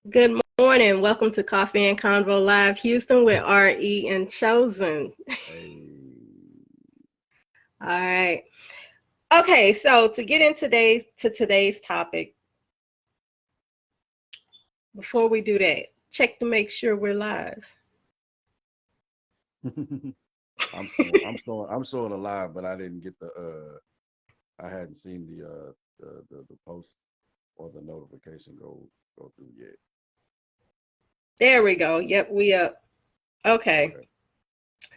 Good morning. Welcome to Coffee and Convo Live Houston with RE and Chosen. Hey, All right. Okay, so to get in today's topic, before we do that, check to make sure we're live. I'm showing alive, but I didn't get I hadn't seen the post or the notification go through yet. There we go. Yep, we up. Okay. Okay.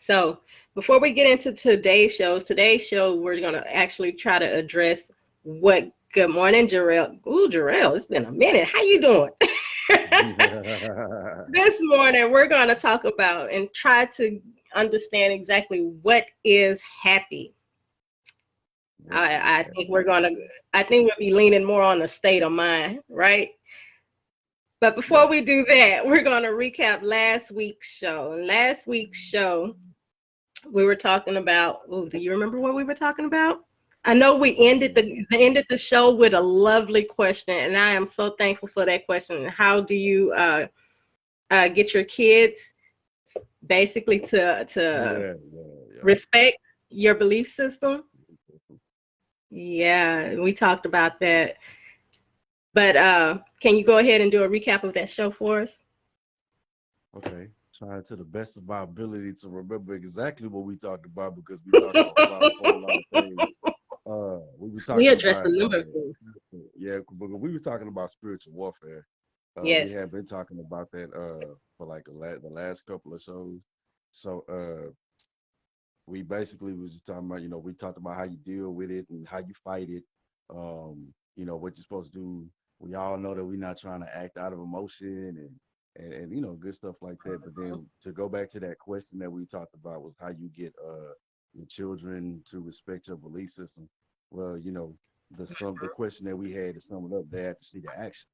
So before we get into today's show, we're gonna actually try to address what good morning, Jarrell. Ooh, Jarrell, it's been a minute. How you doing? This morning, we're going to talk about and try to understand exactly what is happy. What is I think we're happy? going to, I think we'll be leaning more on the state of mind, right? But before Yeah. we do that, we're going to recap last week's show. And last week's show, we were talking about, oh, do you remember what we were talking about? I know we ended the show with a lovely question, and I am so thankful for that question. How do you get your kids basically to Yeah, yeah, yeah. respect your belief system? Yeah, we talked about that. But can you go ahead and do a recap of that show for us? Okay. Trying to the best of my ability to remember exactly what we talked about because we talked about a whole lot of things. We were We talking addressed a about number of things. yeah, but we were talking about spiritual warfare. We Yes. have been talking about that for like the last couple of shows. So we basically was just talking about, we talked about how you deal with it and how you fight it. What you're supposed to do. We all know that we're not trying to act out of emotion and good stuff like that. But then to go back to that question that we talked about was how you get your children to respect your belief system. Well, the question that we had to sum it up, they had to see the action.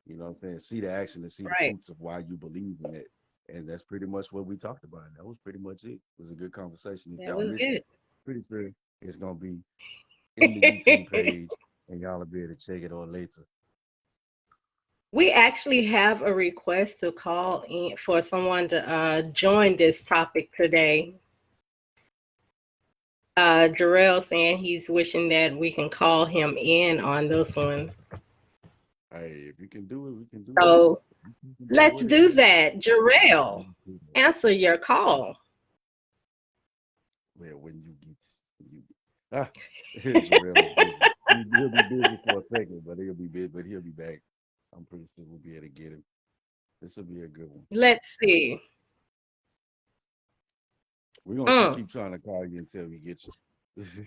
You know what I'm saying? See the action and see the Right. fruits of why you believe in it. And that's pretty much what we talked about. That was pretty much it. It was a good conversation. If That y'all was missed it, good. pretty sure it's gonna be in the YouTube page and y'all will be able to check it out later. We actually have a request to call in for someone to join this topic today. Jarrell saying he's wishing that we can call him in on this one. Hey, if you can do it, we can do it. So If you can do let's it, do that. Jarrell, let's do it. answer your call. Well, when you get you Jarrell is busy. He'll be busy for a second, but he'll be busy, but he'll be back. I'm pretty sure we'll be able to get him. This will be a good one. Let's see. We're gonna Mm. keep trying to call you until we get you.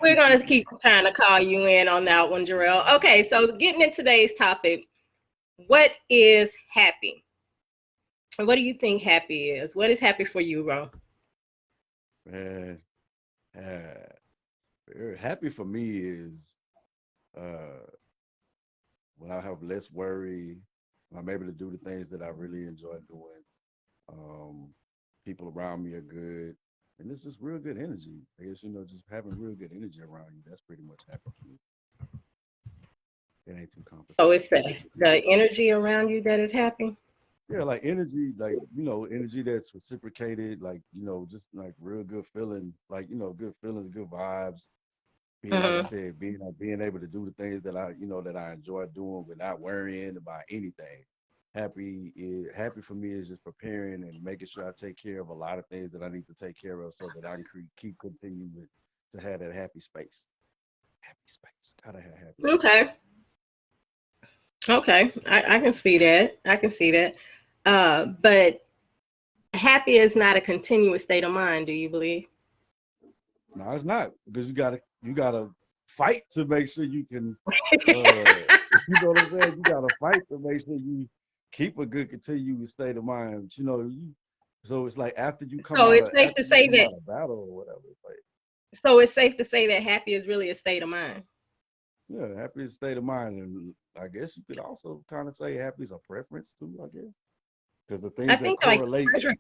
We're going to keep trying to call you in on that one, Jarrell. Okay, so getting in today's topic, what is happy? What do you think happy is? What is happy for you, Ro? Man, uh, happy for me is uh, when I have less worry, when I'm able to do the things that I really enjoy doing. Um, People around me are good, and it's just real good energy. I guess just having real good energy around you. That's pretty much happy for me. It ain't too So complicated. it's the energy around you that is happy. Yeah, like energy, like energy that's reciprocated, like just like real good feeling, like good feelings, good vibes. Being like I Hmm. said, being able to do the things that I enjoy doing without worrying about anything. Happy for me is just preparing and making sure I take care of a lot of things that I need to take care of so that I can keep continuing to have that happy space. Happy space. Gotta have happy space. Okay. Okay. I can see that. I can see that. But happy is not a continuous state of mind, do you believe? No, it's not because you gotta fight to make sure you can. Uh, you know what I'm saying? You gotta fight to make sure you keep a good continuous state of mind. So it's like So it's safe to after you say come that out of battle or whatever. It's like happy is really a state of mind. yeah, happy is a state of mind, and I guess you could also kind of say happy is a preference too. I guess because the I things that think correlate. To,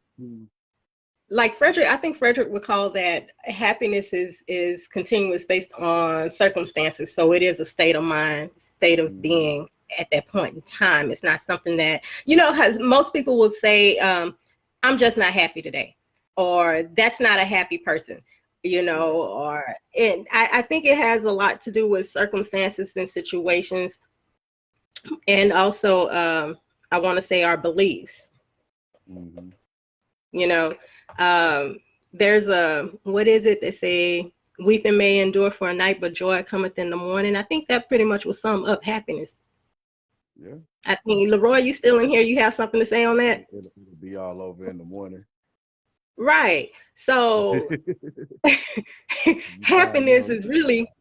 Frederick, I think Frederick would call that happiness is continuous based on circumstances. So it is a state of mind, state of mhm. being. at that point in time. It's not something that, because most people will say, I'm just not happy today, or that's not a happy person, or I think it has a lot to do with circumstances and situations. And also, I want to say our beliefs. Mm-hmm. There's what is it they say? Weeping may endure for a night, but joy cometh in the morning. I think that pretty much will sum up happiness. Yeah. I think, Leroy, you still in here? You have something to say on that? It'll be all over in the morning. Right. So happiness is really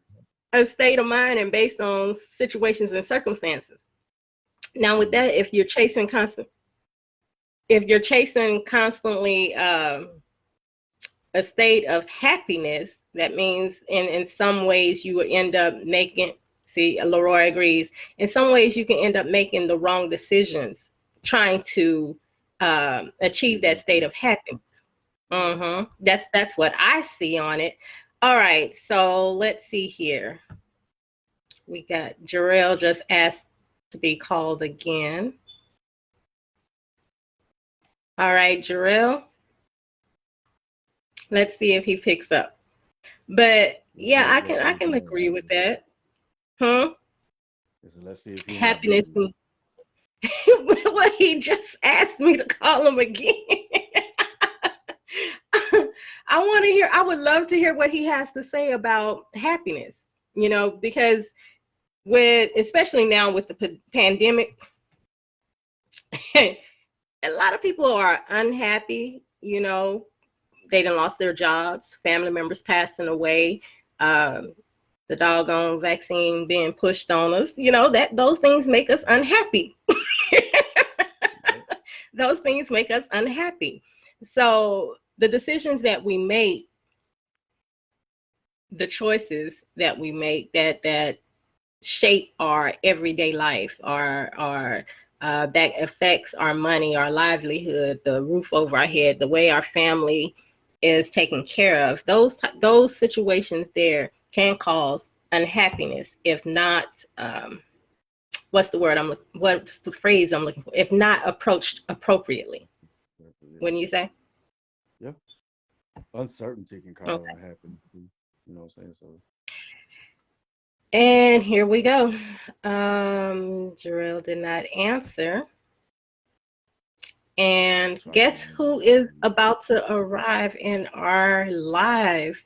a state of mind and based on situations and circumstances. Now, with that, if you're chasing constantly a state of happiness, that means in some ways you will end up making, see, Leroy agrees, in some ways you can end up making the wrong decisions trying to achieve that state of happiness. That's what I see on it. All right, so let's see here. We got Jarrell just asked to be called again. All right, Jarrell. Let's see if he picks up. But yeah, I can agree with that. So let's see if he happiness. Well, he just asked me to call him again. I would love to hear what he has to say about happiness, because especially now with the pandemic, a lot of people are unhappy, they done lost their jobs, family members passing away, the doggone vaccine being pushed on us, that those things make us unhappy. Those things make us unhappy. So the decisions that we make, the choices that we make that shape our everyday life, our that affects our money, our livelihood, the roof over our head, the way our family is taken care of, those situations there can cause unhappiness if not what's the phrase I'm looking for, if not approached appropriately. Wouldn't you say? Yeah. Uncertainty can cause unhappiness, you know what I'm saying? So and here we go. Jarrell did not answer. And guess who is about to arrive in our live?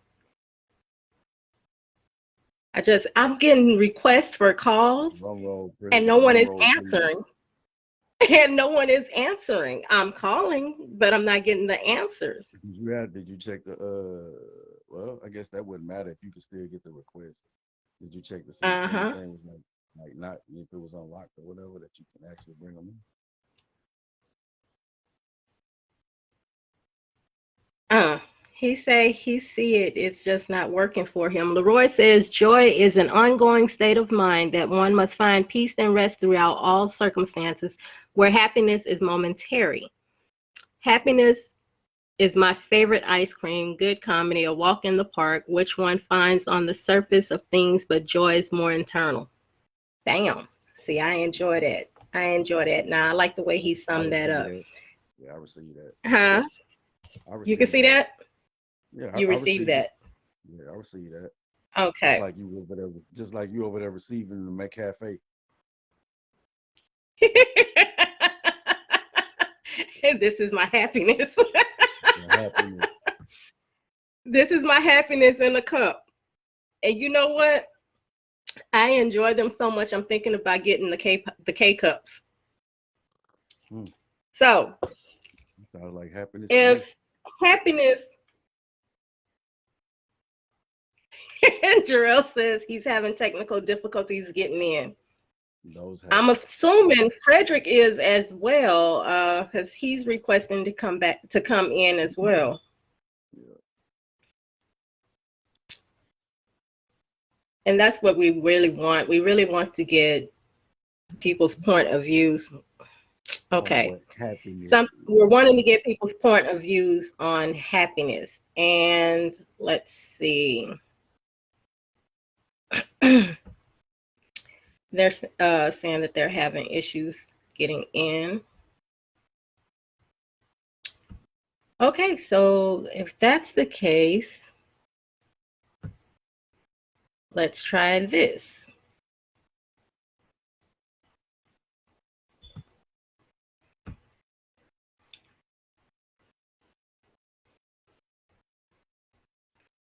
I'm getting requests for calls and no one is answering. And no one is answering. I'm calling, but I'm not getting the answers. Did you check the well, I guess that wouldn't matter if you could still get the request. Did you check to see if anything was like not if it was unlocked or whatever that you can actually bring them in? He say he see it. It's just not working for him. Leroy says joy is an ongoing state of mind that one must find peace and rest throughout all circumstances, where happiness is momentary. Happiness is my favorite ice cream, good comedy, a walk in the park, which one finds on the surface of things, but joy is more internal. Bam. See, I enjoy that. Now, I like the way he summed that up. Yeah, I received that. Huh? You can see that? Yeah, you received that. Yeah, I received that. Okay. Just like you over there receiving the McCafe. This is my happiness. This is my happiness in a cup. And you know what? I enjoy them so much. I'm thinking about getting the K cups. So, sounds like happiness. If happiness, Jarrell says he's having technical difficulties getting in. I'm assuming Frederick is as well, because he's requesting to come in as well. Yeah. And that's what we really want. We really want to get people's point of views. Okay. We're wanting to get people's point of views on happiness. And let's see. They're saying that they're having issues getting in. Okay, so if that's the case, let's try this.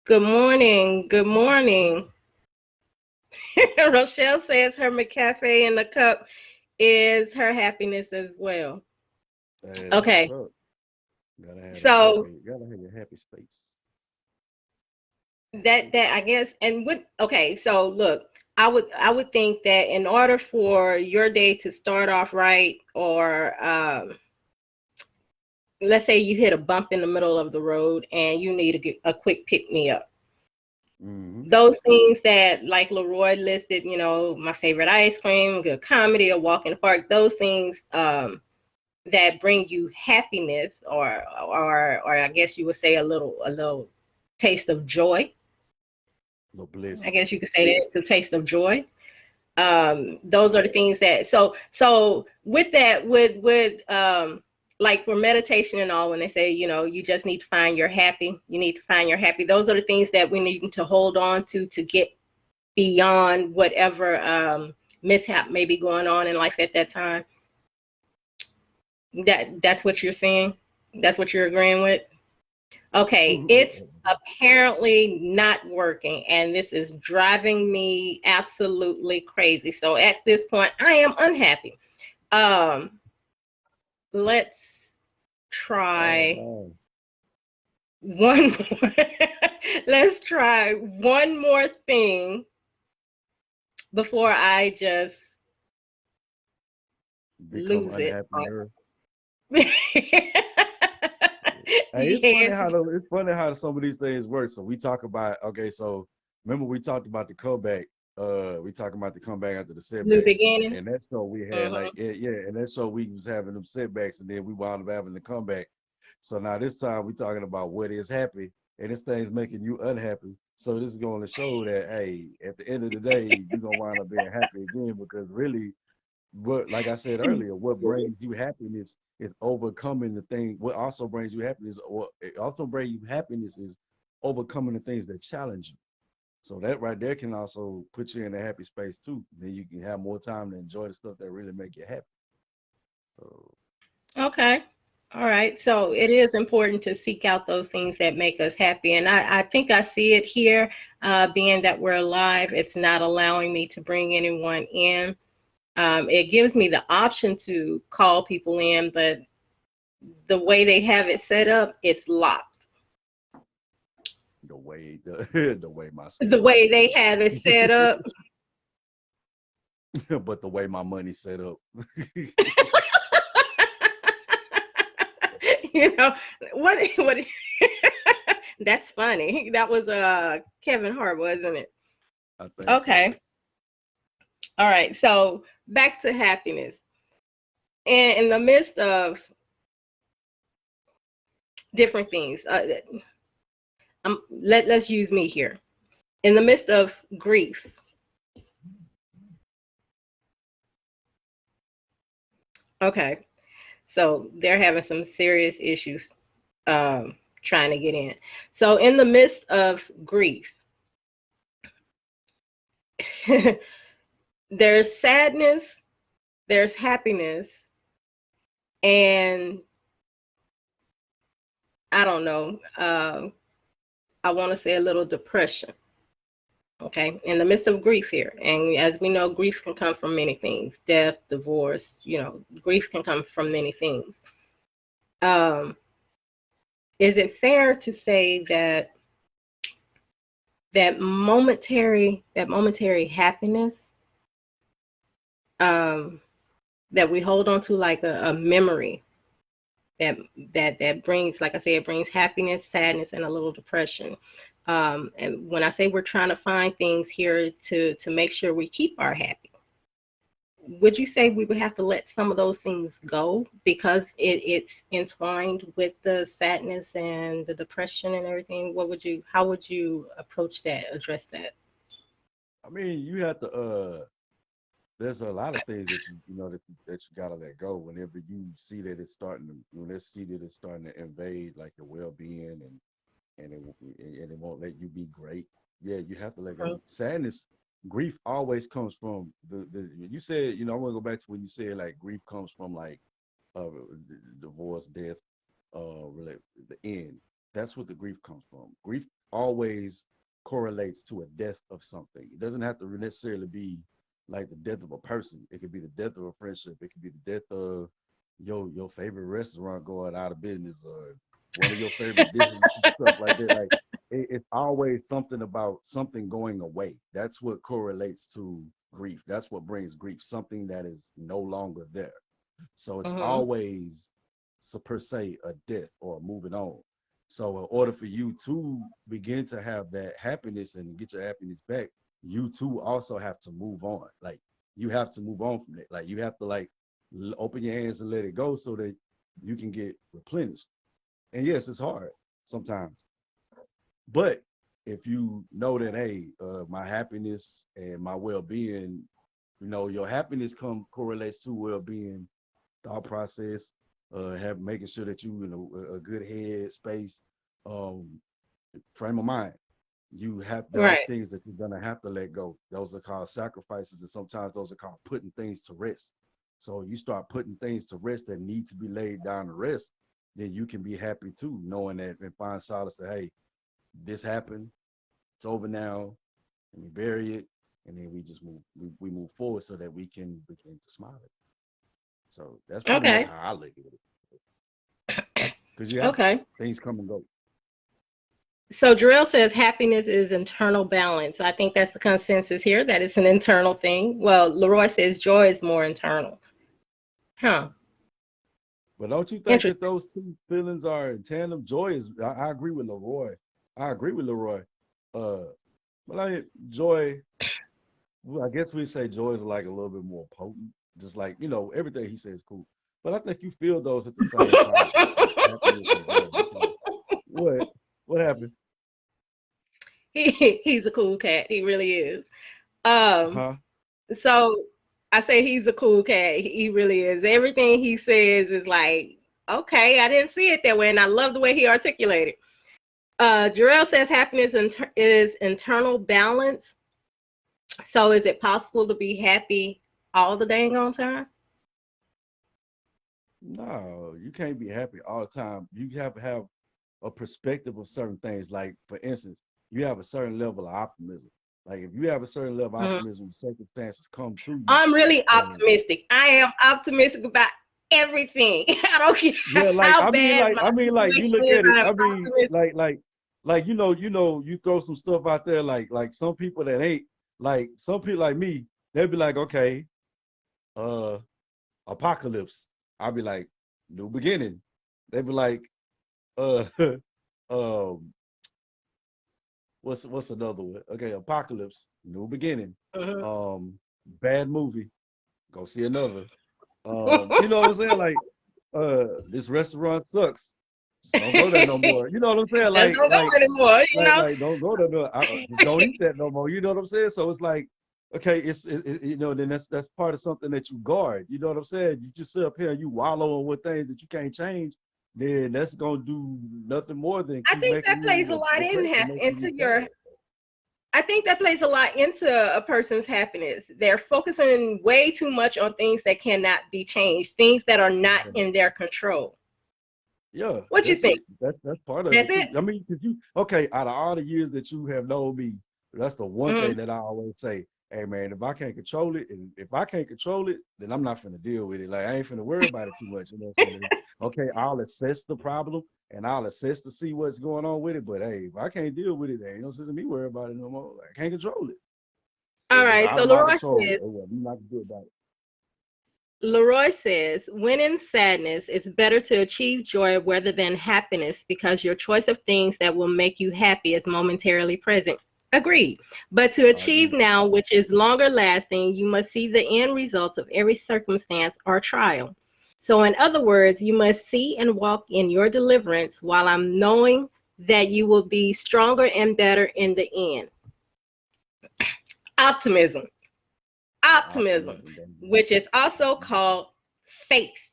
Good morning. Good morning. Rochelle says her McCafe in the cup is her happiness as well. Hey, that's Okay. what's up. Gotta have So gotta have your happy space. that I guess, and what, okay, so look, I would think that in order for your day to start off right, or let's say you hit a bump in the middle of the road and you need a quick pick me up. Mm-hmm. Those things that, like Leroy listed, my favorite ice cream, good comedy, a walk in the park, those things that bring you happiness, or I guess you would say a little taste of joy. No I bliss. guess you could say that it's a taste of joy. Those are the things that, so with that, with like for meditation and all, when they say, you just need to find your happy, you need to find your happy, those are the things that we need to hold on to get beyond whatever mishap may be going on in life at that time. That's what you're saying. That's what you're agreeing with. Okay, it's apparently not working, and this is driving me absolutely crazy. So at this point, I am unhappy. Let's Oh try no. one more. Let's try one more thing before I just Become lose it. unhappier. Hey, Yes, it's funny how some of these things work. So we talk about, okay, so remember we talked about the comeback. We talking about the comeback after the new setback. beginning. And that show we had Mm-hmm. like yeah, and that show we was having them setbacks and then we wound up having the comeback. So now this time we talking about what is happy and this thing's making you unhappy. So this is going to show that hey, at the end of the day, you're gonna wind up being happy again because really what, like I said earlier, what brings you happiness is overcoming the thing. What also brings you happiness, or it also brings you happiness, is overcoming the things that challenge you. So that right there can also put you in a happy space too. Then you can have more time to enjoy the stuff that really make you happy. So Okay. All right. So it is important to seek out those things that make us happy. And I think I see it here, being that we're live, it's not allowing me to bring anyone in. It gives me the option to call people in, but the way they have it set up, it's locked. the way my The schedule way is set they have it set up, up, but the way my money's set up. you know, what that's funny. That was Kevin Hart, wasn't it? I think so. Okay. All right. So back to happiness. And in the midst of different things, let's use me here. In the midst of grief, okay, so they're having some serious issues trying to get in. So in the midst of grief, there's sadness, there's happiness, and I don't know. I want to say a little depression. Okay, in the midst of grief here, and as we know, grief can come from many things: death, divorce. Grief can come from many things. Um, is it fair to say that that momentary happiness, um, that we hold on to like a memory, that brings, like I say, it brings happiness, sadness, and a little depression. And when I say we're trying to find things here to make sure we keep our happy, would you say we would have to let some of those things go because it's entwined with the sadness and the depression and everything? How would you approach that, address that? I mean, you have to there's a lot of things that you know that you gotta let go whenever you see that it's starting to when they see that it's starting to invade like your well being and it won't let you be great. Yeah, you have to let go. Mhm. Sadness, grief always comes from you said, I want to go back to when you said like grief comes from like uh divorce, death, the end. That's what the grief comes from. Grief always correlates to a death of something. It doesn't have to necessarily be like the death of a person. It could be the death of a friendship. It could be the death of your favorite restaurant going out of business, or one of your favorite dishes, stuff like that. Like it's always something about something going away. That's what correlates to grief. That's what brings grief. Something that is no longer there. So it's Mhm. always, so per se, a death or moving on. So in order for you to begin to have that happiness and get your happiness back, you too also have to move on. Like you have to move on from it. Like you have to like open your hands and let it go so that you can get replenished. And yes, it's hard sometimes, but if you know that, hey, my happiness and my well-being, your happiness come correlates to well-being, thought process, have making sure that you in a good head space, um, frame of mind. You have there are Right. things that you're gonna have to let go. Those are called sacrifices, and sometimes those are called putting things to rest. So you start putting things to rest that need to be laid down to rest, then you can be happy too, knowing that and find solace that, hey, this happened, it's over now, and we bury it, and then we just we move forward so that we can begin to smile. So that's pretty much Okay. how I look at it. Because yeah, Okay. things come and go. So Jarrell says happiness is internal balance. I think that's the consensus here, that it's an internal thing. Well, Leroy says joy is more internal. Huh. But don't you think that Interesting. those two feelings are in tandem? Joy is. I agree with Leroy. I agree with Leroy. Uh, but joy. Well, I guess we say joy is like a little bit more potent. Just like everything he says is cool. But I think you feel those at the same time, like happiness and joy. It's like what? What happened? He's a cool cat. He really is. Um, Huh? so I say he's a cool cat. He really is. Everything he says is like, okay, I didn't see it that way, and I love the way he articulated. Jarrell says happiness is internal balance. So is it possible to be happy all the dang on time? No, you can't be happy all the time. You have to have a perspective of certain things. Like, for instance, you have a certain level of optimism. Like, if you have a certain level of Mhm. optimism, when circumstances come to you, I'm really and optimistic. I am optimistic about everything. I don't care yeah, like how bad my you situation look is. at it. I'm I mean, optimistic. you throw some stuff out there. Like some people that ain't like some people like me, they'll be like, okay, uh, apocalypse. I'll be like, new beginning. They'd be like, uh, um, what's another one? Okay, Apocalypse, New Beginning. Mhm. Bad movie. Go see another. You know what I'm saying? Like, this restaurant sucks. Just don't go there no more. You know what I'm saying? Just don't go anymore, you know? Don't go there. No, just don't eat that no more. You know what I'm saying? So it's like, okay, then that's part of something that you guard. You know what I'm saying? You just sit up here and you wallow with things that you can't change. Then that's gonna do nothing more than I keep think making that plays a you lot depressed and making you into sad. your I think that plays a lot into a person's happiness. They're focusing way too much on things that cannot be changed, things that are not in their control. Yeah, What you that's think? it. That's part of That's it too. it? I mean, because you okay, out of all the years that you have known me, that's the one Mm-hmm. thing that I always say. Hey man, if I can't control it, and if I can't control it, then I'm not finna deal with it. Like I ain't finna worry about it too much. You know what I'm saying? Okay, I'll assess the problem and I'll assess to see what's going on with it. But hey, if I can't deal with it, there ain't no sense in me worry about it no more. Like, I can't control it. All If it's right. out So of my control, it will not do about it. Leroy says, when in sadness, it's better to achieve joy rather than happiness because your choice of things that will make you happy is momentarily present. Agreed. But to I achieve agree. now, which is longer lasting, you must see the end results of every circumstance or trial. So, in other words, you must see and walk in your deliverance while I'm knowing that you will be stronger and better in the end. Optimism. optimism, which is also called faith.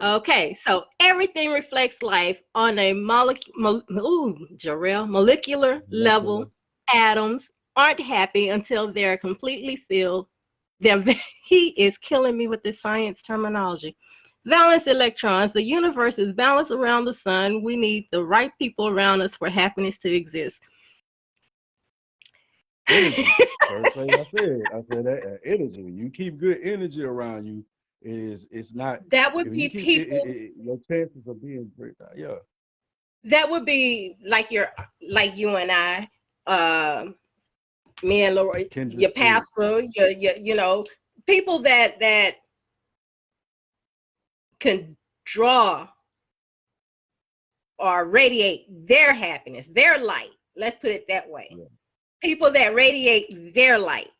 Okay, so everything reflects life on a molecular level. Atoms aren't happy until they're completely filled. He is killing me with this science terminology. Valence electrons. The universe is balanced around the sun. We need the right people around us for happiness to exist. Energy. First thing I said that energy. You keep good energy around you. It's not that would be people. Your chances of being great. Yeah. That would be like you and I, me and Laura, your pastor, your people that can draw or radiate their happiness, their light. Let's put it that way. Yeah. People that radiate their light.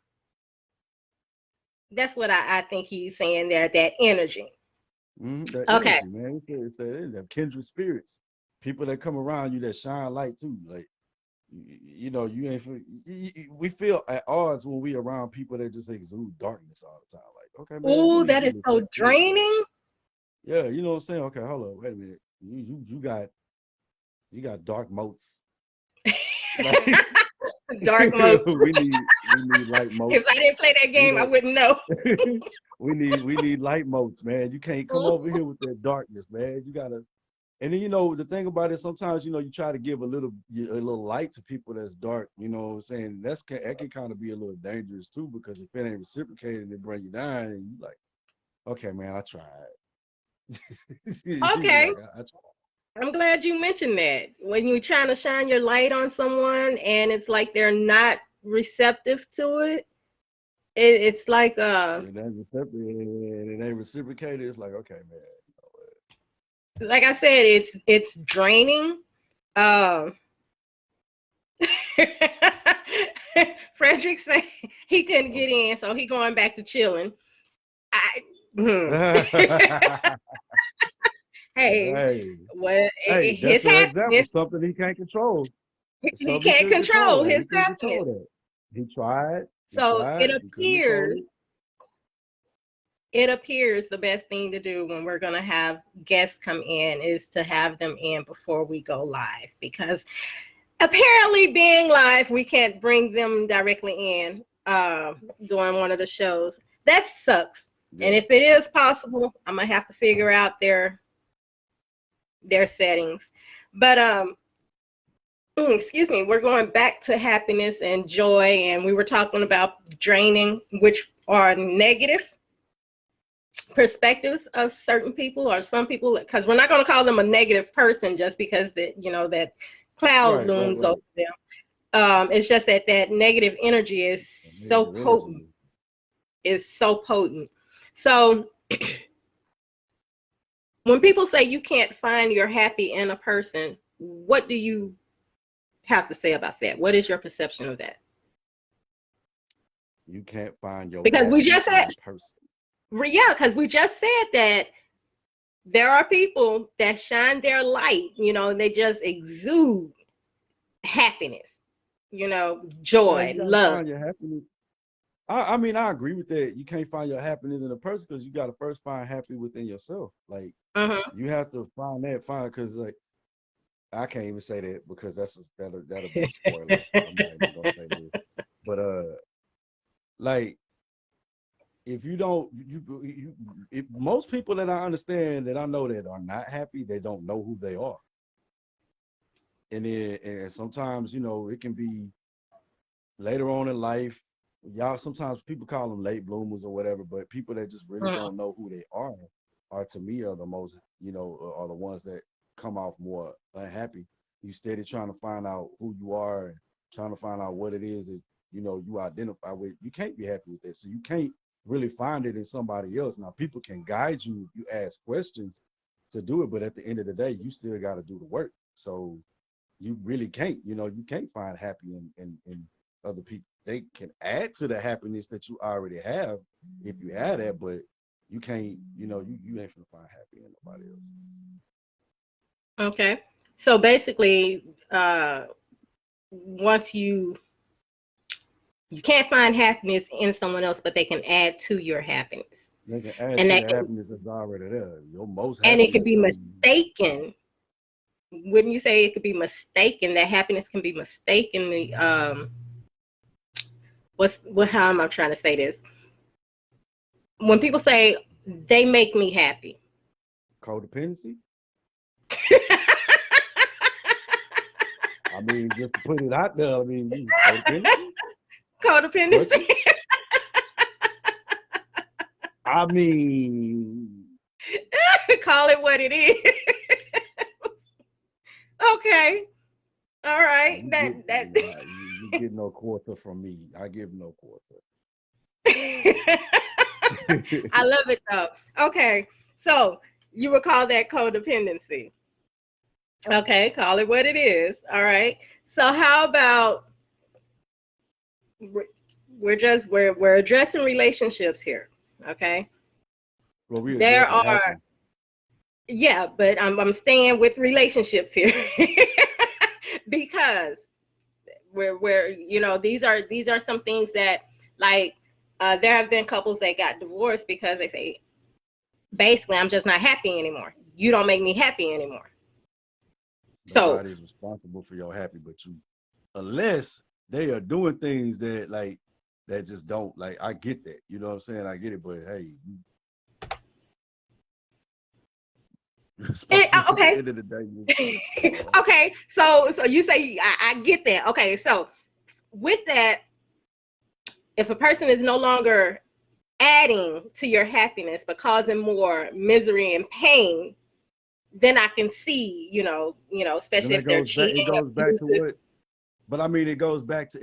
That's what I think he's saying there, that energy. That okay. Energy, man. It's that kindred spirits. People that come around you that shine light too. Like, you ain't. We feel at odds when we around people that just exude darkness all the time. Like, okay, man. Oh, that is so draining. Yeah, you know what I'm saying? Okay, hold on, wait a minute. You got dark motes. Like, dark motes. we need light motes. If I didn't play that game, I wouldn't know. we need light motes, man. You can't come over here with that darkness, man. You gotta. And then the thing about it, sometimes you try to give a little light to people that's dark. You know what I'm saying? That can kind of be a little dangerous too, because if it ain't reciprocated, it bring you down, and you like, okay, man, I tried. Okay. I'm glad you mentioned that. When you're trying to shine your light on someone and it's like they're not receptive to it, it's like it ain't reciprocated. It's like, okay, man. Like I said, it's draining. Frederick said he couldn't get in, so he going back to chilling. His happiness. Something he can't control. He can't control his happiness. He tried. So it appears the best thing to do when we're going to have guests come in is to have them in before we go live, because apparently being live, we can't bring them directly in during one of the shows. That sucks. Yeah. And if it is possible, I'm going to have to figure out their settings. But excuse me, we're going back to happiness and joy, and we were talking about draining, which are negative perspectives of certain people or some people, because we're not going to call them a negative person just because that cloud looms over them. It's just that negative energy is so potent. So when people say you can't find your happy in a person, what do you have to say about that? What is your perception of that? You can't find your because we just said person. Yeah, because we just said that there are people that shine their light, they just exude happiness, joy, love. Find your happiness. I mean, I agree with that. You can't find your happiness in a person because you got to first find happy within yourself. Like, you have to because like, I can't even say that because that'll be a spoiler. I'm not even gonna say this. But like, if you don't, if most people that I understand that I know that are not happy, they don't know who they are. And sometimes, it can be later on in life. Sometimes people call them late bloomers or whatever, but people that just really don't know who they are to me are the most, are the ones that come off more unhappy. You steady trying to find out who you are and trying to find out what it is that, you identify with. You can't be happy with that. So you can't really find it in somebody else. Now, people can guide you. You ask questions to do it, but at the end of the day, you still got to do the work. So you really can't, you can't find happy in other people. They can add to the happiness that you already have if you add that, but you can't, you ain't gonna find happy in nobody else. Okay. So basically, once you You can't find happiness in someone else, but they can add to your happiness. They can add And to that the can, happiness that's already there. Your most and it could happiness be comes. mistaken. Wouldn't you say it could be mistaken? That happiness can be mistakenly how am I trying to say this? When people say they make me happy. Codependency? I mean, just to put it out there, I mean, codependency? Codependency. I mean, call it what it is. Okay. All right. you get no quarter from me. I give no quarter. I love it though. Okay. So you would call that codependency. Okay, call it what it is. All right. So how about we're addressing relationships here. Okay. Well, we're There addressing are happiness. Yeah, but I'm staying with relationships here. Because we're these are some things that, like, there have been couples that got divorced because they say, basically, I'm just not happy anymore. You don't make me happy anymore. Nobody's responsible for your happy but you, unless they are doing things that just don't, like, I get that, you know what I'm saying, I get it, but hey, you're responsible okay. at the end of the day. Okay, so you say I get that. Okay, so with that, if a person is no longer adding to your happiness but causing more misery and pain, then I can see, especially if they're cheating. It goes back to what, but I mean, it goes back to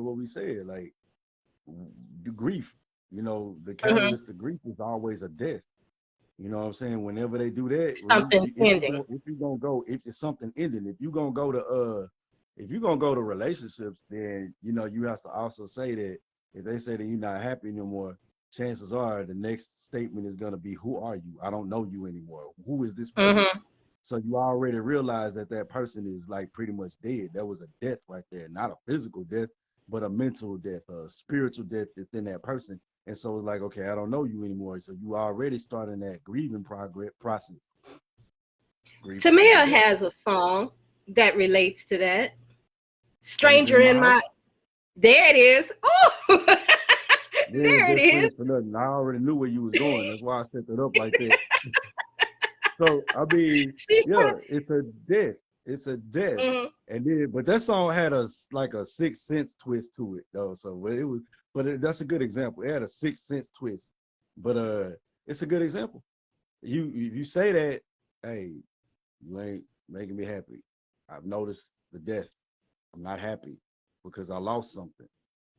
what we said, like the grief. The catalyst to grief is always a death. You know what I'm saying? Whenever they do that, Something ending. if you're gonna go, if it's something ending, if you're gonna go to relationships, then you have to also say that if they say that you're not happy anymore, chances are the next statement is gonna be, "Who are you? I don't know you anymore. Who is this person?" So you already realize that person is like pretty much dead. That was a death right there, not a physical death, but a mental death, a spiritual death within that person. And so it's like, okay, I don't know you anymore. So you already starting that grieving process. Tamia has a song that relates to that. Stranger in my. There it is. Oh, there it is. For nothing. I already knew where you was going. That's why I set it up like that. So I mean, yeah, it's a death. It's a death. And then, but that song had a Sixth Sense twist to it, though. So it was, that's a good example. It had a Sixth Sense twist, but it's a good example. You say that, hey, you ain't making me happy. I've noticed the death. I'm not happy because I lost something.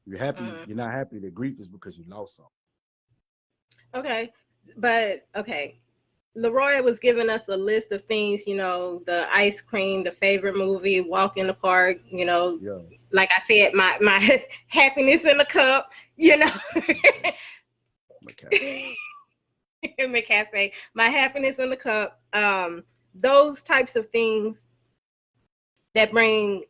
You're happy. You're not happy. The grief is because you lost something. Okay, but okay. Leroy was giving us a list of things, the ice cream, the favorite movie, walk in the park, Yeah. Like I said, my happiness in the cup, McCafe, my happiness in the cup. Those types of things that bring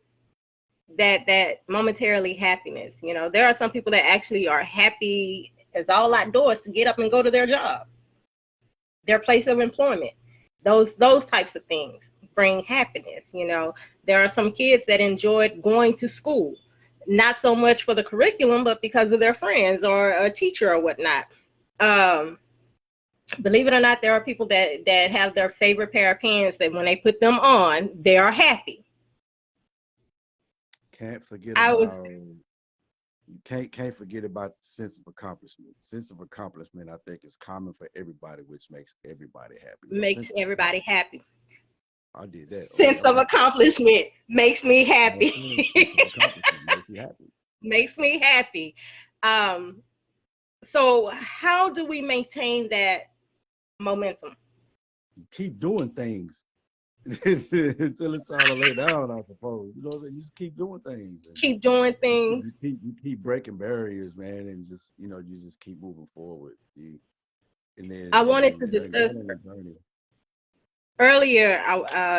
that momentarily happiness. There are some people that actually are happy as all outdoors to get up and go to their job, their place of employment. Those types of things bring happiness. There are some kids that enjoyed going to school, not so much for the curriculum, but because of their friends or a teacher or whatnot. Believe it or not, there are people that have their favorite pair of pants that when they put them on, they are happy. Can't forget about the sense of accomplishment. Sense of accomplishment, I think, is common for everybody, which makes everybody happy. Makes everybody happy. I did that. Sense of accomplishment makes me happy. Makes you happy. Makes me happy. So how do we maintain that momentum? Keep doing things until it's time to lay down, I suppose. You know what I'm saying? You just keep doing things. Keep doing things. You keep breaking barriers, man, and just you just keep moving forward. I wanted to discuss earlier.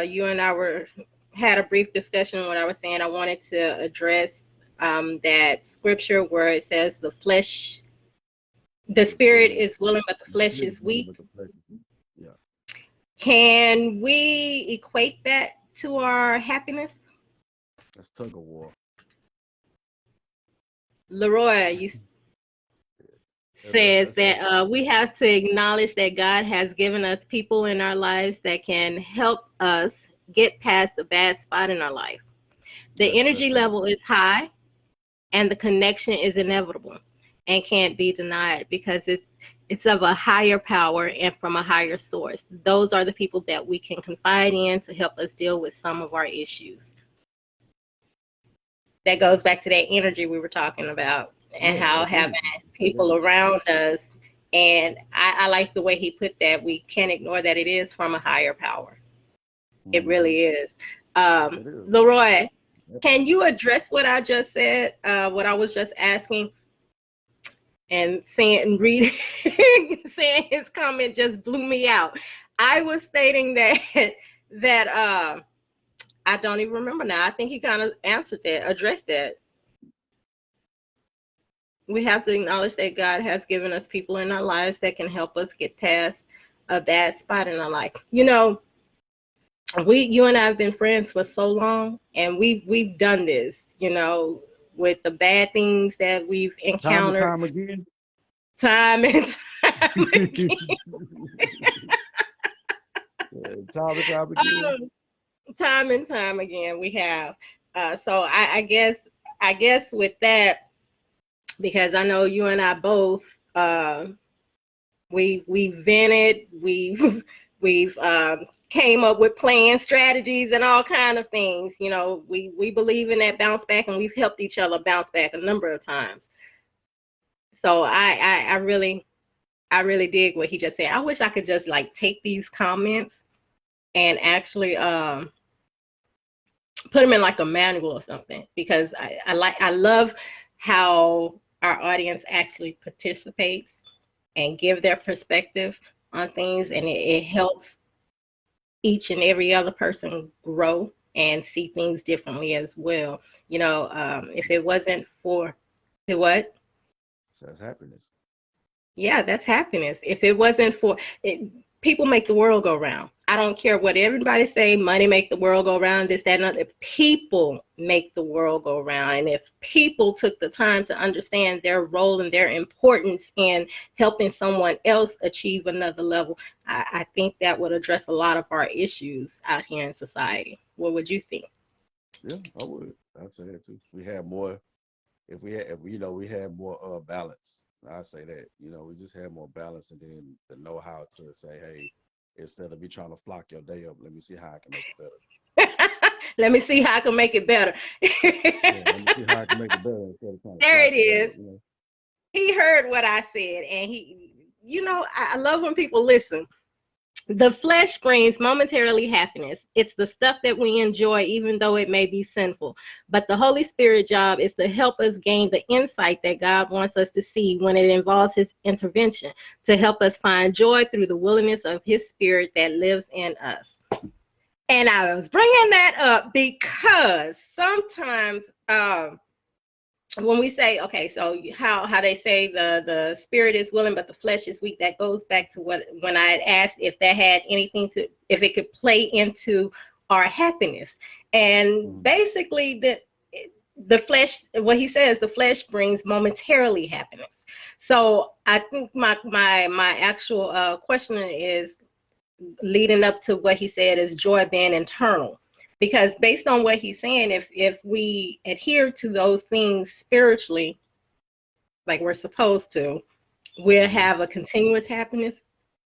You and I had a brief discussion when I was saying I wanted to address that scripture where it says the spirit is willing, but the flesh is weak. Yeah. Can we equate that to our happiness? That's tug of war. Leroy, you says that we have to acknowledge that God has given us people in our lives that can help us get past the bad spot in our life. The energy level is high and the connection is inevitable and can't be denied because it's of a higher power and from a higher source. Those are the people that we can confide in to help us deal with some of our issues. That goes back to that energy we were talking about and how having people around us. And I like the way he put that. We can't ignore that it is from a higher power. It really is. Leroy, can you address what I just said? What I was just asking? And saying his comment just blew me out. I was stating that I don't even remember now. I think he kind of answered that, addressed that. We have to acknowledge that God has given us people in our lives that can help us get past a bad spot in our life. You know, you and I have been friends for so long, and we've done this, you know, with the bad things that we've encountered. Time and time again. Time and time again. Time and time again we have. So I guess with that, because I know you and I both we vented, we've came up with plans, strategies, and all kind of things. You know, we believe in that bounce back, and we've helped each other bounce back a number of times. So I really dig what he just said. I wish I could just like take these comments and actually put them in like a manual or something, because I love how our audience actually participates and give their perspective on things, and it helps each and every other person grow and see things differently as well. You know, if it wasn't for the what? So that's happiness. Yeah, that's happiness. If it wasn't for it, people make the world go round. I don't care what everybody say, money make the world go round, this, that, and other. People make the world go round. And if people took the time to understand their role and their importance in helping someone else achieve another level, I think that would address a lot of our issues out here in society. What would you think? Yeah, I would. I'd say that too. We had more, if we had more balance. I say that, we just had more balance, and then the know-how to say, hey, instead of me trying to flock your day up, let me see how I can make it better. Let me see how I can make it better. Let me see how I can make it better. There it is. He heard what I said, and I love when people listen. The flesh brings momentarily happiness. It's the stuff that we enjoy, even though it may be sinful. But the Holy Spirit job is to help us gain the insight that God wants us to see when it involves his intervention, to help us find joy through the willingness of his spirit that lives in us. And I was bringing that up because sometimes when we say, okay, so how they say the spirit is willing but the flesh is weak, that goes back to when I had asked if that had anything if it could play into our happiness. And basically the flesh, what he says, the flesh brings momentarily happiness. So I think my actual question is leading up to what he said is joy being internal. Because based on what he's saying, if we adhere to those things spiritually, like we're supposed to, we'll have a continuous happiness,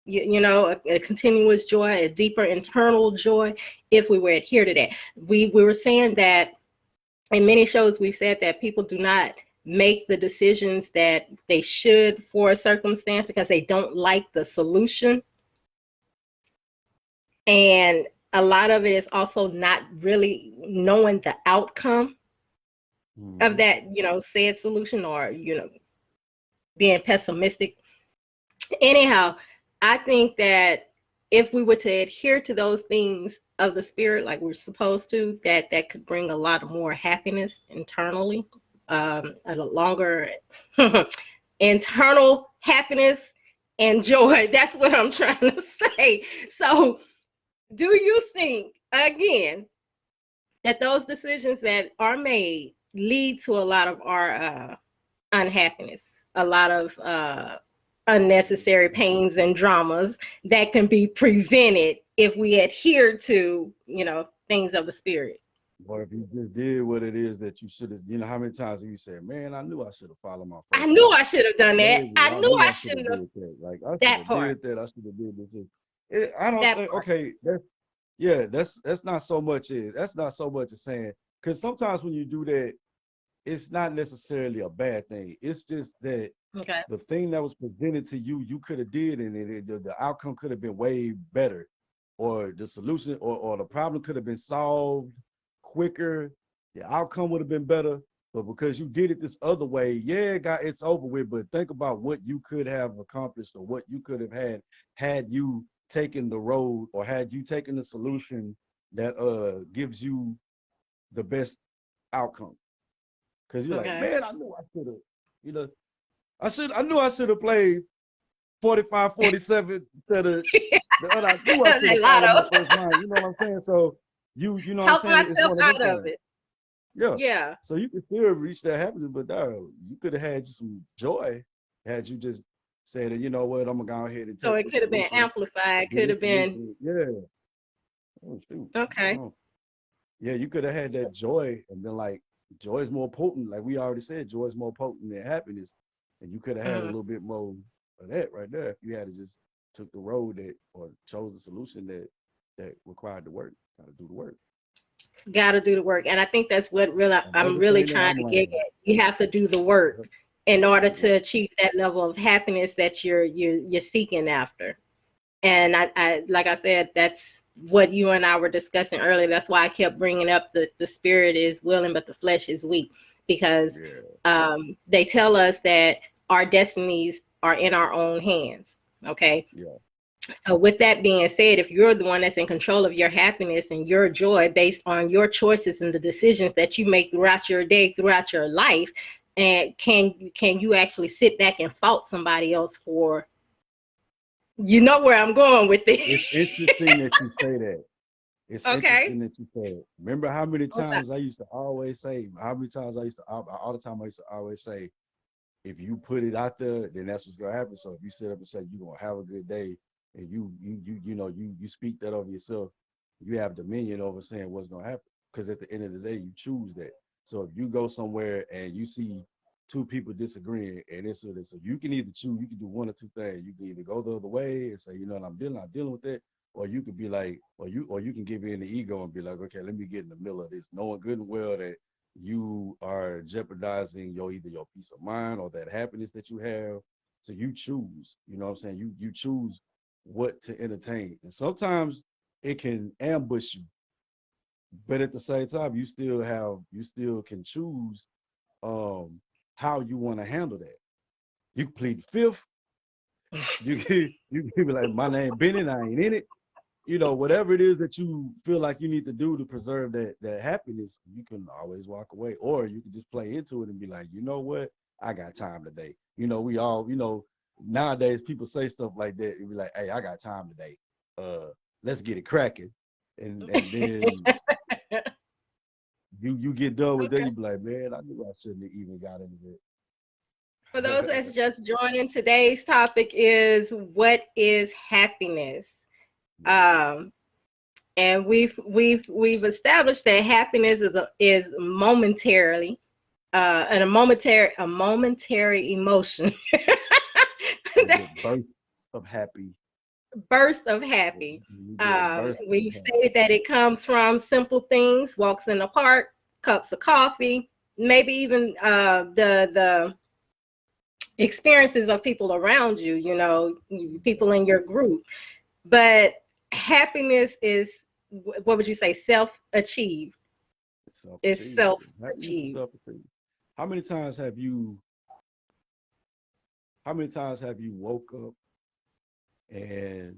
a continuous joy, a deeper internal joy, if we were to adhere to that. We were saying that in many shows we've said that people do not make the decisions that they should for a circumstance because they don't like the solution. And a lot of it is also not really knowing the outcome of that, said solution, or, being pessimistic. Anyhow, I think that if we were to adhere to those things of the spirit like we're supposed to, that could bring a lot more happiness internally. a longer internal happiness and joy. That's what I'm trying to say. So, do you think, again, that those decisions that are made lead to a lot of our unhappiness, a lot of unnecessary pains and dramas that can be prevented if we adhere to, things of the spirit? Or if you just did what it is that you should have, how many times have you said, man, I knew I should have followed my I first knew I instinct. should have done that. Baby, I I knew knew I I should have shouldn't have. did that. Like I should That have part. did that. I should have did this. I don't That think part. okay, that's not so much as saying because sometimes when you do that, it's not necessarily a bad thing. It's just that Okay. the thing that was presented to you, you could have did, and the outcome could have been way better, or the solution or the problem could have been solved quicker. The outcome would have been better, but because you did it this other way, yeah, it's over with. But think about what you could have accomplished, or what you could have had you taken the road, or had you taken the solution that gives you the best outcome. Because you're like, Okay. man, I knew I should have, you know, I knew I should have played 45, 47 instead of the other. I knew I should That have followed my lotto. first mind. You know what I'm saying? So you know what I'm Talk saying? It's myself one of them out of things. it. Yeah. Yeah. So you could still reach that happiness, but you could have had you some joy had you just said, you know what, I'm gonna go ahead and So take it this could have been solution amplified. and get Could this have been solution. Yeah. Oh shoot. Hold okay. on. Yeah, you could have had that joy and been like, joy is more potent. Like we already said, joy is more potent than happiness. And you could have had a Mhm. little bit more of that right there if you had to just took the road that or chose the solution that required the work, got to do the work. Got to do the work, and I think that's what really I'm Another really thing that trying I'm to get learning. at. You have to do the work Yep, in order do the to work. achieve that level of happiness that you're seeking after. And I like I said, that's what you and I were discussing earlier. That's why I kept bringing up the spirit is willing, but the flesh is weak, because Yeah, they tell us that our destinies are in our own hands. Okay. yeah, So, with that being said, if you're the one that's in control of your happiness and your joy based on your choices and the decisions that you make throughout your day, throughout your life, and can you actually sit back and fault somebody else for, where I'm going with this? it's interesting that you say that. It's Okay. interesting that you say it. Remember how many What's up? times I used to always say, how many times I used to, all the time I used to always say, if you put it out there, then that's what's gonna happen. So if you sit up and say you're gonna have a good day, and you speak that over yourself, you have dominion over saying what's gonna happen. Because at the end of the day, you choose that. So if you go somewhere and you see two people disagreeing, and it's so you can either choose, you can do one or two things. You can either go the other way and say, I'm dealing with it, or you could be like, or you can give in the ego and be like, okay, let me get in the middle of this, knowing good and well that you are jeopardizing either your peace of mind or that happiness that you have. So you choose, you know what I'm saying? You choose what to entertain. And sometimes it can ambush you, but at the same time, you still can choose how you want to handle that. You can plead the fifth. You can be like, my name Bennett, I ain't in it. Whatever it is that you feel like you need to do to preserve that happiness, you can always walk away, or you can just play into it and be like, you know what, I got time today. We all, nowadays people say stuff like that and be like, hey, I got time today. Let's get it cracking, and then you get done with that, Okay. you be like, man, I knew I shouldn't have even got into For those that's it. just joining, today's topic is what is happiness? Yeah, Um, and we've established that happiness is momentarily and a momentary emotion. you get bursts of happy. Burst of happy. You get a burst of We've happy. stated that it comes from simple things: walks in the park, cups of coffee, maybe even the experiences of people around you. People in your group. But happiness is, what would you say, self-achieved? It's Self-achieved. Happiness is self-achieved. self-achieved. How many times have you how many times have you woke up and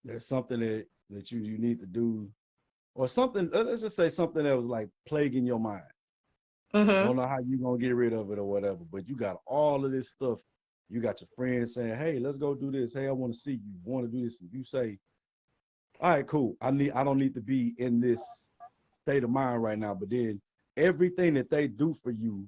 there's something that you need to do, or something, let's just say something that was like plaguing your mind. You Mm-hmm. don't know how you gonna get rid of it or whatever, but you got all of this stuff. You got your friends saying, "Hey, let's go do this. Hey, I want to see you. Want to do this?" And you say, "All right, cool. I don't need to be in this state of mind right now." But then everything that they do for you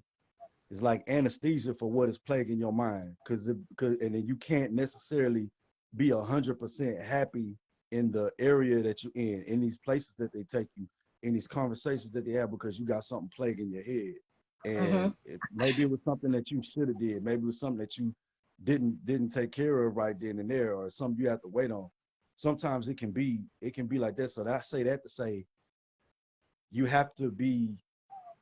is like anesthesia for what is plaguing your mind, because and then you can't necessarily be 100% happy in the area that you're in these places that they take you, in these conversations that they have, because you got something plaguing your head. Mm-hmm. And maybe it was something that you should have did. Maybe it was something that you didn't take care of right then and there, or something you have to wait on. Sometimes it can be like that. So I say that to say you have to be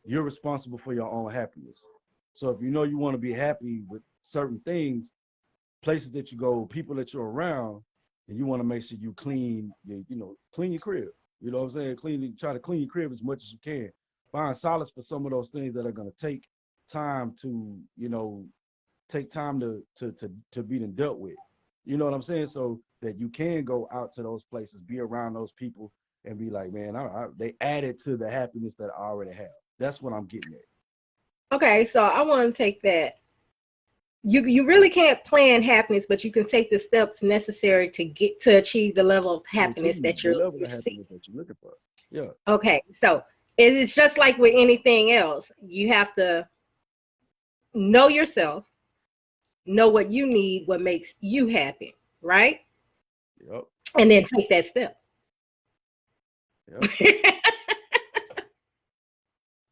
you're responsible for your own happiness. So if you know you want to be happy with certain things, places that you go, people that you're around, and you want to make sure you clean your crib. You know what I'm saying? Try to clean your crib as much as you can. Find solace for some of those things that are going to time to, take time to be dealt with. You know what I'm saying? So that you can go out to those places, be around those people, and be like, man, they added to the happiness that I already have. That's what I'm getting at. Okay, so I want to take that. You really can't plan happiness, but you can take the steps necessary to achieve the level of To happiness achieve that the you're level of seeking. happiness that you're looking for. Yeah. Okay, so it is just like with anything else. You have to know yourself, know what you need, what makes you happy, right? Yep. And then take that step. Yep.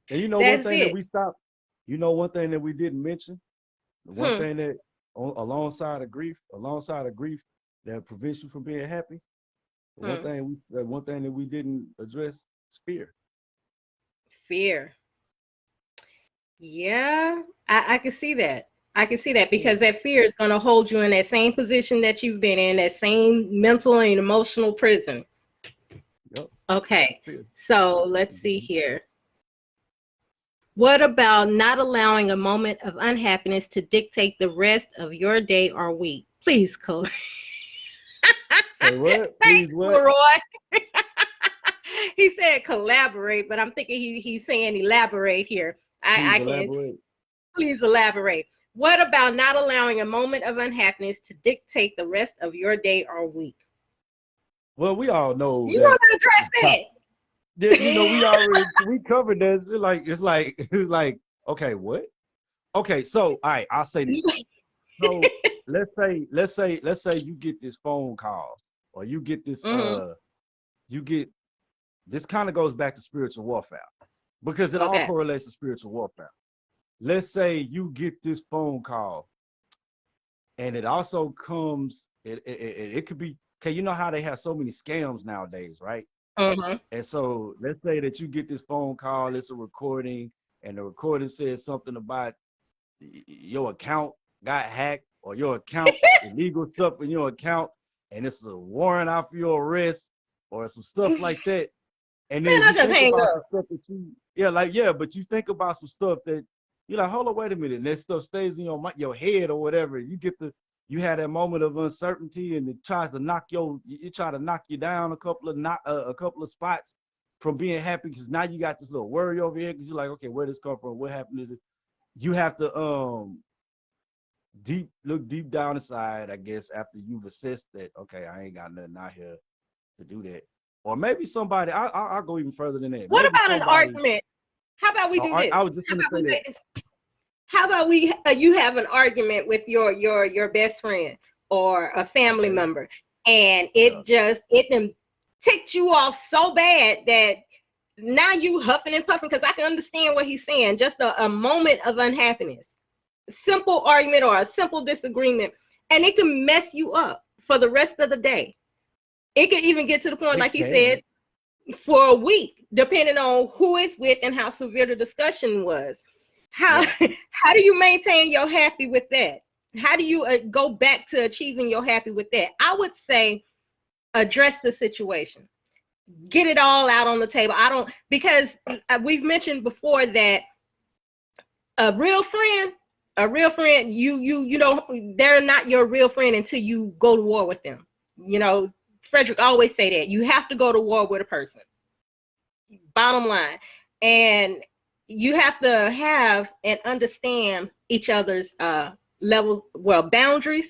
And one That's thing that it. we stopped, one thing that we didn't mention, the one Hmm. thing that alongside of grief that prevents you from being happy, Hmm. the one thing that we didn't address is fear. Fear. Yeah, I can see that. I can see that Yeah. because that fear is going to hold you in that same position that you've been in, that same mental and emotional prison. Yep. Okay, Fear. so let's see Mhm. here. What about not allowing a moment of unhappiness to dictate the rest of your day or week? Please, Cole. Say what? Please Thanks, what? Leroy. He said collaborate, but I'm thinking he's saying elaborate here. Please I can elaborate. please elaborate. What about not allowing a moment of unhappiness to dictate the rest of your day or week? Well, we all know You that. want to address Yeah, that? we covered that. It's like okay, what? Okay, so all right, I'll say this. So let's say you get this phone call, or you get this Hmm. you get this kind of goes back to spiritual warfare, because it all Okay. correlates to spiritual warfare. Let's say you get this phone call, and it also comes it could be okay. You know how they have so many scams nowadays, right? Hmm. And so let's say that you get this phone call, it's a recording, and the recording says something about your account got hacked, or your account illegal stuff in your account, and it's a warrant out for your arrest, or some stuff Man, like that. And then I you just think hang about some up. stuff that but you think about some stuff that you're like, hold on, wait a minute, and that stuff stays in your head or whatever. You had that moment of uncertainty, and it try to knock you down a couple of spots from being happy, because now you got this little worry over here, because you're like, okay, where this come from? What happened? Is it you have to look deep down inside, I guess, after you've assessed that, okay, I ain't got nothing out here to do that. Or maybe somebody, I'll go even further than that. What Maybe about an somebody, argument? How about we do this? I was just How gonna about say we that. make this? How about you have an argument with your best friend or a family Okay, member, and yeah, it then ticked you off so bad that now you huffing and puffing, because I can understand what he's saying. Just a moment of unhappiness, simple argument or a simple disagreement, and it can mess you up for the rest of the day. It could even get to the point, it like he can. said, for a week, depending on who it's with and how severe the discussion was. How Yeah, how do you maintain your happy with that? How do you go back to achieving your happy with that? I would say address the situation, get it all out on the table. I don't, because we've mentioned before that a real friend, you know, they're not your real friend until you go to war with them. You know, Frederick always say that you have to go to war with a person. Bottom line. And you have to have and understand each other's levels, well, boundaries.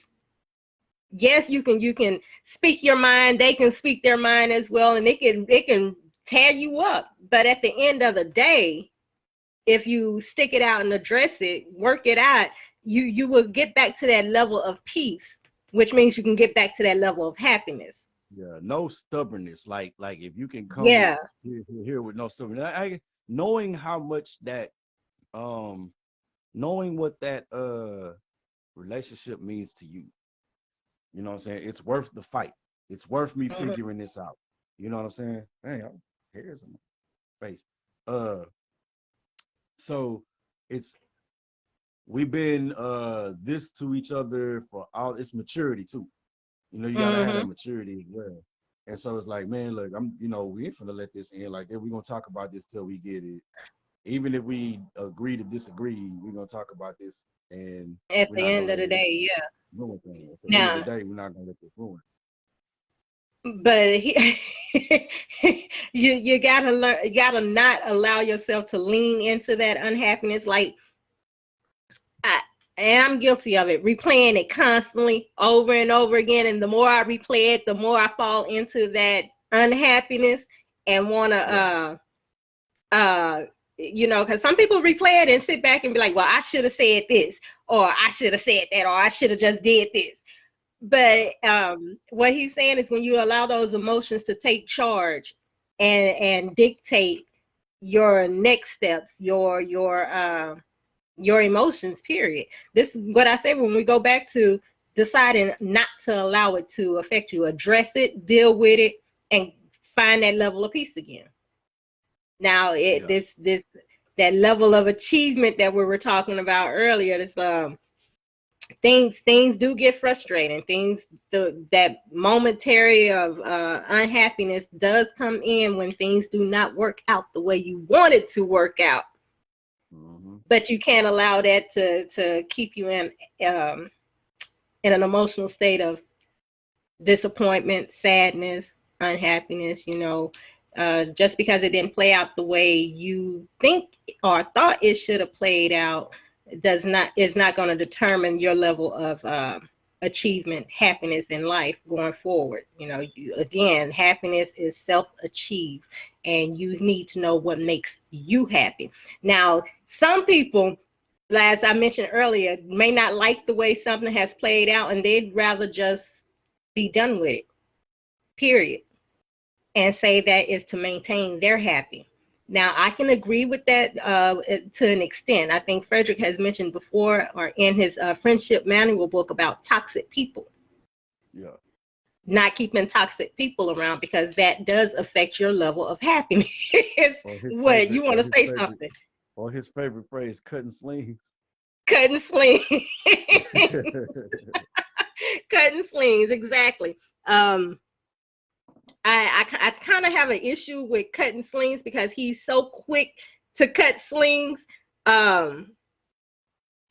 Yes, you can speak your mind, they can speak their mind as well, and it can tear you up. But at the end of the day, if you stick it out and address it, work it out, you will get back to that level of peace, which means you can get back to that level of happiness. Yeah, no stubbornness. Like if you can come Yeah. here with no stubbornness, knowing how much that um knowing what that relationship means to you. You know what I'm saying? It's worth the fight. It's worth me Mhm. figuring this out. You know what I'm saying? Hey, here's my face. Uh, so it's we've been this to each other for all it's maturity too. You know, you gotta have that Mhm. maturity as well. And so it's like, man, look, we ain't finna let this end like that. We're gonna talk about this till we get it. Even if we agree to disagree, we're gonna talk about this and At we're the not end gonna of let the it day, yeah. ruin things. At the end of the Now, day, we're not gonna let this ruin. but you gotta learn. You gotta not allow yourself to lean into that unhappiness. Like I am guilty of it, replaying it constantly over and over again. And the more I replay it, the more I fall into that unhappiness and want to Yeah. uh because some people replay it and sit back and be like, well, I should have said this, or I should have said that, or I should have just did this. Yeah. But what he's saying is when you allow those emotions to take charge and dictate your next steps, your emotions, period. This is what I say when we go back to deciding not to allow it to affect you. Address it, deal with it, and find that level of peace again. Now, Yeah. this that level of achievement that we were talking about earlier, this things do get frustrating. That momentary of unhappiness does come in when things do not work out the way you want it to work out. Mm-hmm. But you can't allow that to keep you um, in an emotional state of disappointment, sadness, unhappiness. Just because it didn't play out the way you think or thought it should have played out does not is not going to determine your level of achievement, happiness in life going forward. Again, happiness is self-achieved, and you need to know what makes you happy. Now, some people, as I mentioned earlier, may not like the way something has played out, and they'd rather just be done with it, period, and say that is to maintain their happy. Now, I can agree with that to an extent. I think Frederick has mentioned before, or in his friendship manual book, about toxic people, Yeah. not keeping toxic people around, because that does affect your level of happiness. Or his What, favorite, you want to say something? or his favorite phrase, cutting slings. Cutting slings. Cutting slings, exactly. um I kind of have an issue with cutting slings because he's so quick to cut slings. Um,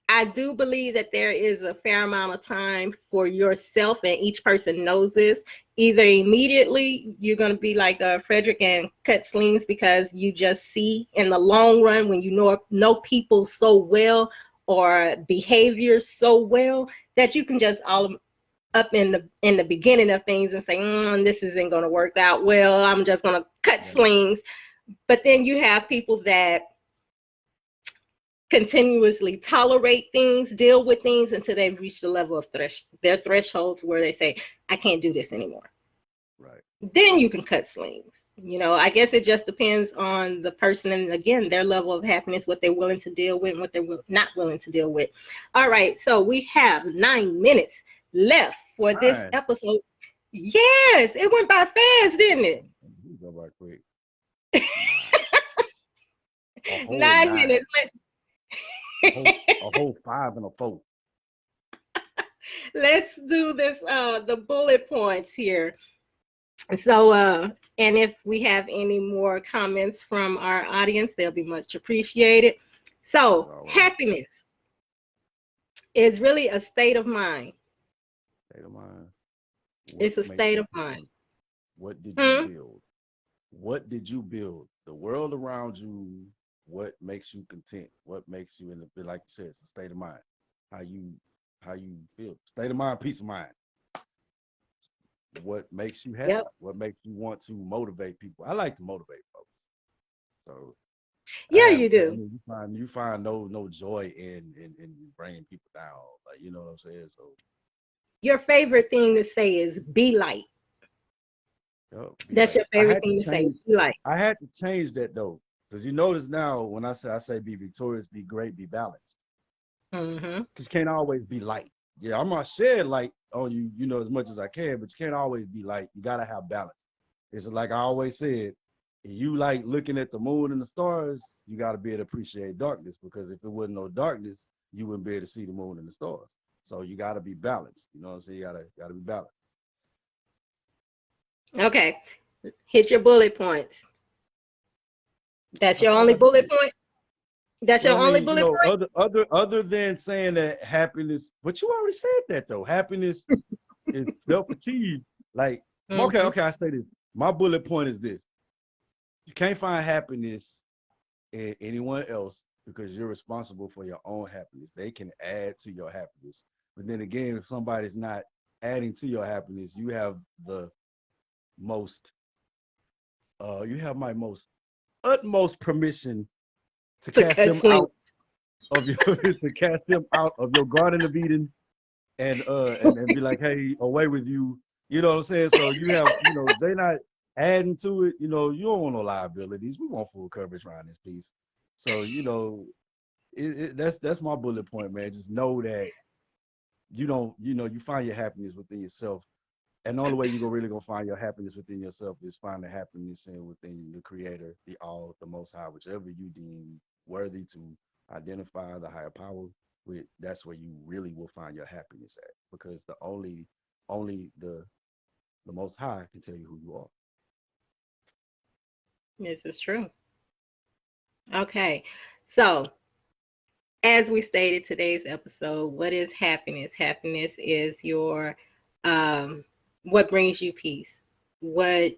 I do believe that there is a fair amount of time for yourself, and each person knows this. Either immediately you're going to be like Frederick and cut slings because you just see in the long run, when you know people so well or behavior so well, that you can just all up in the beginning of things and say, this isn't going to work out well, I'm just going to cut Yeah. slings. But then you have people that continuously tolerate things, deal with things until they reach the level of their thresholds where they say, I can't do this anymore. Right. Then you can cut slings. I guess it just depends on the person, and again, their level of happiness, what they're willing to deal with and what they're not willing to deal with. All right, so we have 9 minutes left for this Fine. episode. Yes, it went by fast, didn't it? You go by quick. 9. A whole 9 minutes. 9. A whole 5 and a 4. Let's do this. The bullet points here. So, and if we have any more comments from our audience, they'll be much appreciated. As So, always. happiness is really a state of mind. State of mind. What It's a makes state you of mind. happy? What did you Hmm? build? What did you build? The world around you what makes you content, what makes you in the, like you said, it's a state of mind. How you feel. State of mind, peace of mind. What makes you happy? Yep. What makes you want to motivate people? I like to motivate folks. So I Yeah, have, you I do. mean, you find no joy in bringing people down. Like, you know what I'm saying? So Your favorite thing to say is be light. yep, be That's like your favorite thing to say. Be light. I had to change that though. Because you notice now when I say be victorious, be great, be balanced. Mm-hmm. Because you can't always be light. Yeah, I'm gonna shed light on you, you know, as much as I can, but you can't always be light. You gotta have balance. It's like I always said, if you like looking at the moon and the stars, you gotta be able to appreciate darkness because if it wasn't no darkness, you wouldn't be able to see the moon and the stars. So you gotta be balanced. You know what I'm saying? You gotta be balanced. Okay. Hit your bullet points. That's I your feel like only I bullet did. point? That's Well, your I only mean, you bullet know, point? other than saying that happiness, but you already said that though. Happiness is self-achieved. Like, okay, Mm-hmm. I say this. My bullet point is this. You can't find happiness in anyone else because you're responsible for your own happiness. They can add to your happiness. But then again, if somebody's not adding to your happiness, you have the most you have my most utmost permission to To cast cut them sleep. out of your to cast them out of your garden of Eden and be like, hey, away with you. You know what I'm saying? So you have, you know, they not adding to it. You know, you don't want no liabilities. We want full coverage around this piece. So you know, that's my bullet point, man. Just know that you don't, you know, you find your happiness within yourself, and the only way you're really gonna find your happiness within yourself is find the happiness in within the Creator, the All, the Most High, whichever you deem worthy to identify the higher power with. That's where you really will find your happiness at, because the only the Most High can tell you who you are. This is true. Okay. So, as we stated today's episode, what is happiness? Happiness is your what brings you peace, what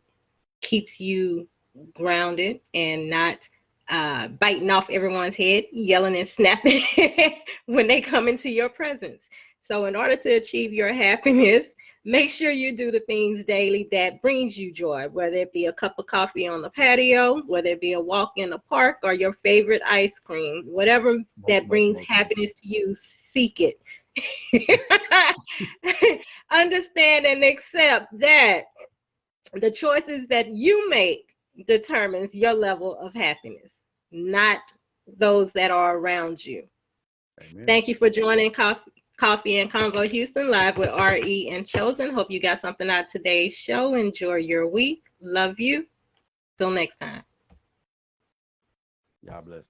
keeps you grounded and not biting off everyone's head, yelling and snapping when they come into your presence. So in order to achieve your happiness, make sure you do the things daily that brings you joy, whether it be a cup of coffee on the patio, whether it be a walk in the park, or your favorite ice cream. Whatever that brings Most happiness to you, seek it. Understand and accept that the choices that you make determines your level of happiness, not those that are around you. Amen. Thank you for joining Coffee and Convo Houston live with RE and Chosen. Hope you got something out of today's show. Enjoy your week. Love you. Till next time. God bless.